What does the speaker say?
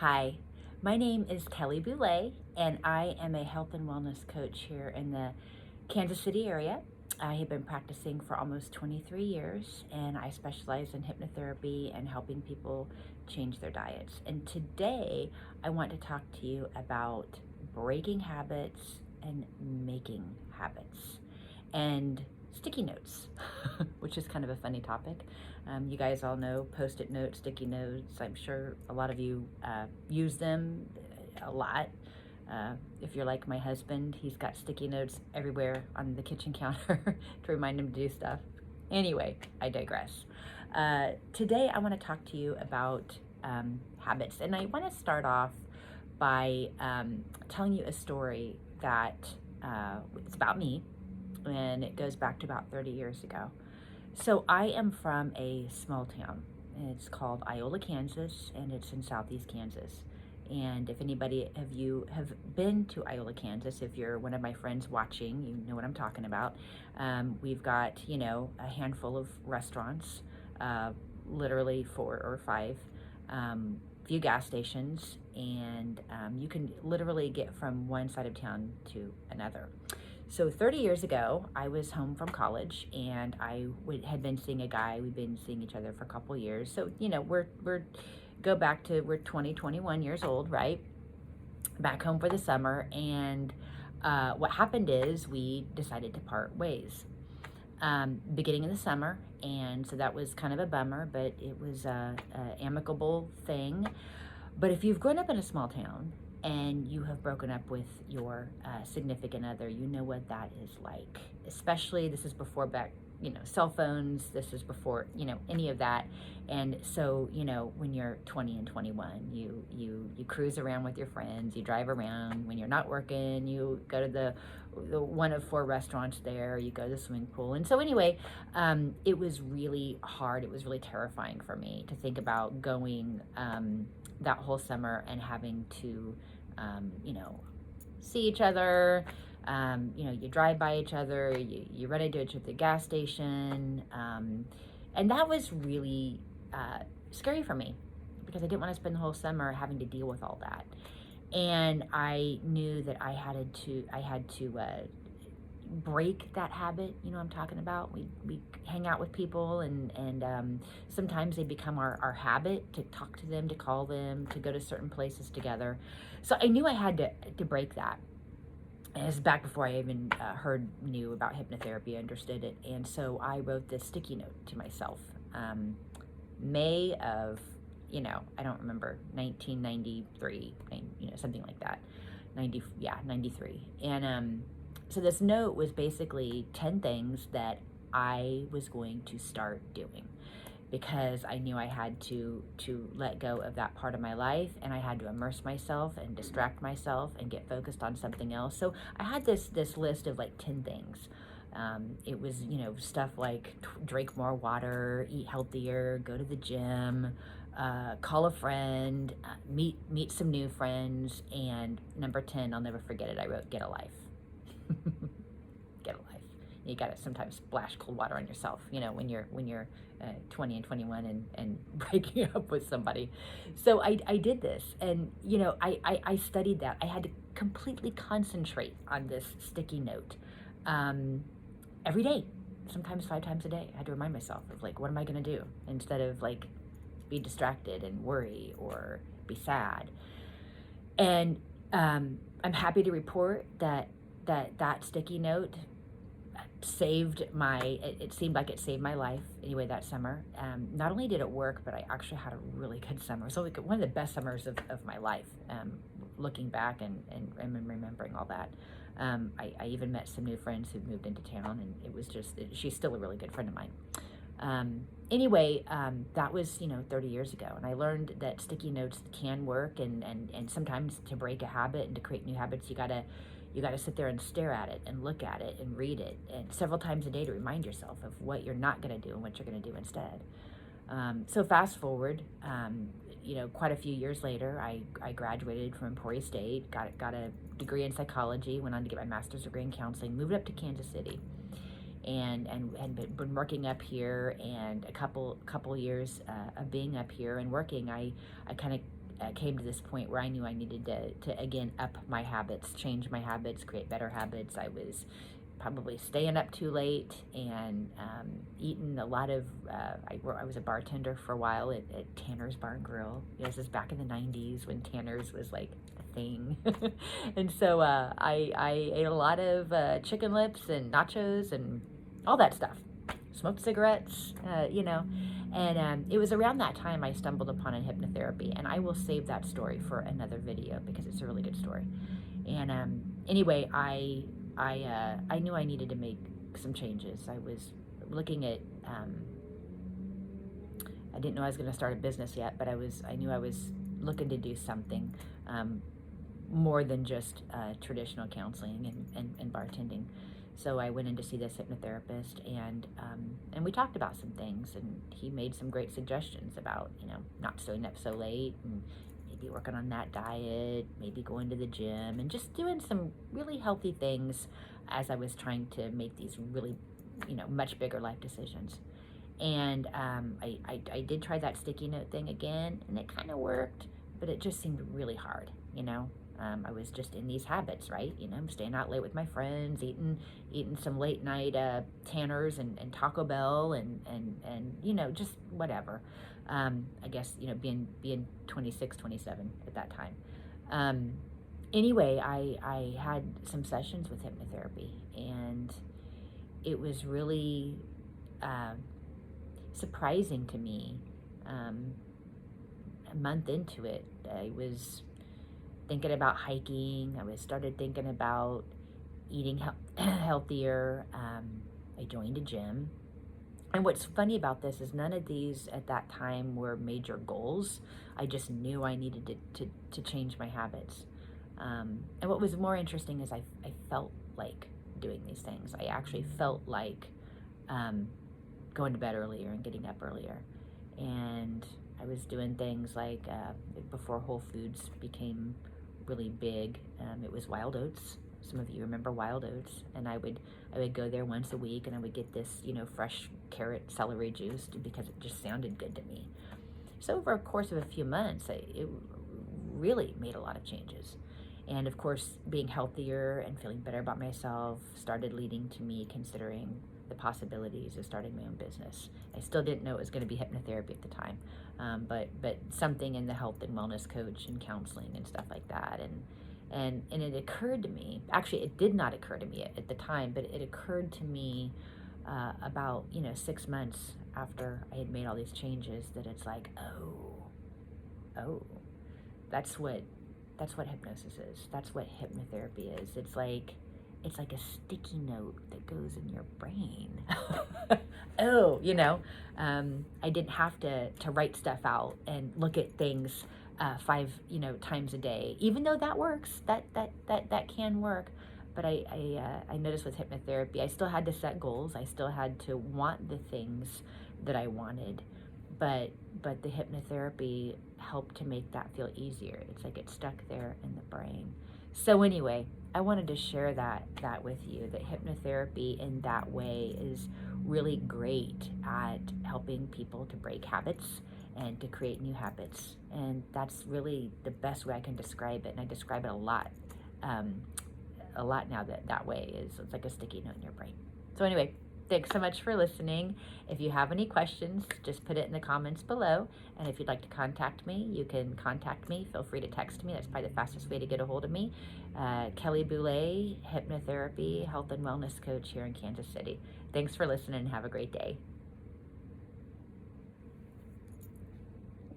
Hi, my name is Kelly Boule, and I am a health and wellness coach here in the Kansas City area. I have been practicing for almost 23 years, and I specialize in hypnotherapy and helping people change their diets. And today, I want to talk to you about breaking habits and making habits and sticky notes, which is kind of a funny topic. You guys all know Post-it notes, sticky notes. I'm sure a lot of you use them a lot. If you're like my husband, he's got sticky notes everywhere on the kitchen counter to remind him to do stuff. Anyway, I digress. Today, I want to talk to you about habits, and I want to start off by telling you a story that it's about me, and it goes back to about 30 years ago. So I am from a small town. It's called Iola, Kansas, and it's in southeast Kansas. And if anybody of you have been to Iola, Kansas, if you're one of my friends watching, you know what I'm talking about. We've got, a handful of restaurants, literally 4 or 5, few gas stations, and you can literally get from one side of town to another. So 30 years ago, I was home from college, and had been seeing a guy. We've been seeing each other for a couple years. So, we're 20, 21 years old, right? Back home for the summer. And what happened is we decided to part ways beginning of the summer. And so that was kind of a bummer, but it was a amicable thing. But if you've grown up in a small town and you have broken up with your significant other, you know what that is like. Especially, this is before cell phones. This is before, any of that. And so, when you're 20 and 21, you cruise around with your friends, you drive around. When you're not working, you go to the one of 4 restaurants there, you go to the swimming pool. And so anyway, it was really hard. It was really terrifying for me to think about going that whole summer and having to, see each other. You drive by each other, you run into each other at the gas station. And that was really scary for me because I didn't want to spend the whole summer having to deal with all that. And I knew that I had to break that habit. I'm talking about. We hang out with people, and sometimes they become our habit, to talk to them, to call them, to go to certain places together. So I knew I had to break that. And this is back before I even knew about hypnotherapy, understood it. And so I wrote this sticky note to myself, May of, I don't remember, 1993, something like that, 93. And so this note was basically 10 things that I was going to start doing, because I knew I had to let go of that part of my life, and I had to immerse myself and distract myself and get focused on something else. So I had this list of like 10 things. It was, stuff like drink more water, eat healthier, go to the gym, call a friend, meet some new friends, and number 10, I'll never forget it, I wrote, get a life. Get a life. You got to sometimes splash cold water on yourself, when you're 20 and 21 and breaking up with somebody. So I did this, and I studied that. I had to completely concentrate on this sticky note every day, sometimes 5 times a day. I had to remind myself of like, what am I going to do, instead of like be distracted and worry or be sad. And I'm happy to report that sticky note it seemed like it saved my life anyway that summer. Not only did it work, but I actually had a really good summer. So like one of the best summers of my life, looking back and remembering all that. I even met some new friends who moved into town, and it was she's still a really good friend of mine. Anyway, that was 30 years ago, and I learned that sticky notes can work, and sometimes to break a habit and to create new habits, you gotta sit there and stare at it and look at it and read it, and several times a day, to remind yourself of what you're not going to do and what you're going to do instead. So fast forward, quite a few years later, I graduated from Emporia State, got a degree in psychology, went on to get my master's degree in counseling, moved up to Kansas City, and been working up here. And a couple years of being up here and working, I kind of came to this point where I knew I needed to again up my habits, change my habits, create better habits. I was probably staying up too late and eating a lot of, I was a bartender for a while at Tanner's Bar and Grill. This is back in the 90s when Tanner's was like a thing. And so I ate a lot of chicken lips and nachos and all that stuff. Smoked cigarettes, and it was around that time I stumbled upon a hypnotherapy, and I will save that story for another video because it's a really good story. And anyway, I knew I needed to make some changes. I was looking at, I didn't know I was going to start a business yet, but I knew I was looking to do something more than just traditional counseling and bartending. So I went in to see this hypnotherapist, and we talked about some things, and he made some great suggestions about, not staying up so late, and maybe working on that diet, maybe going to the gym, and just doing some really healthy things as I was trying to make these really, much bigger life decisions. And I did try that sticky note thing again, and it kind of worked, but it just seemed really hard, I was just in these habits, right? Staying out late with my friends, eating some late night Tanners and Taco Bell and just whatever. I guess, being 26, 27 at that time. Anyway, I had some sessions with hypnotherapy, and it was really surprising to me. A month into it, I was thinking about hiking. I started thinking about eating healthier. I joined a gym. And what's funny about this is none of these at that time were major goals. I just knew I needed to change my habits. And what was more interesting is I felt like doing these things. I actually felt like going to bed earlier and getting up earlier. And I was doing things like before Whole Foods became really big, it was Wild Oats. Some of you remember Wild Oats, and I would go there once a week, and I would get this fresh carrot celery juice because it just sounded good to me. So over a course of a few months, it really made a lot of changes. And of course, being healthier and feeling better about myself started leading to me considering the possibilities of starting my own business. I still didn't know it was going to be hypnotherapy at the time, but something in the health and wellness coach and counseling and stuff like that. And it occurred to me, actually it did not occur to me at the time, but it occurred to me about 6 months after I had made all these changes, that it's like, oh, that's what hypnosis is. That's what hypnotherapy is. It's like a sticky note that goes in your brain. I didn't have to write stuff out and look at things 5 times a day, even though that works. That can work. But I noticed with hypnotherapy, I still had to set goals. I still had to want the things that I wanted. But the hypnotherapy helped to make that feel easier. It's like it's stuck there in the brain. So anyway, I wanted to share that with you, that hypnotherapy in that way is really great at helping people to break habits and to create new habits. And that's really the best way I can describe it. And I describe it a lot now that way is it's like a sticky note in your brain. So anyway, thanks so much for listening. If you have any questions, just put it in the comments below. And if you'd like to contact me, you can contact me. Feel free to text me. That's probably the fastest way to get a hold of me. Kelly Boule, Hypnotherapy, Health and Wellness Coach here in Kansas City. Thanks for listening and have a great day.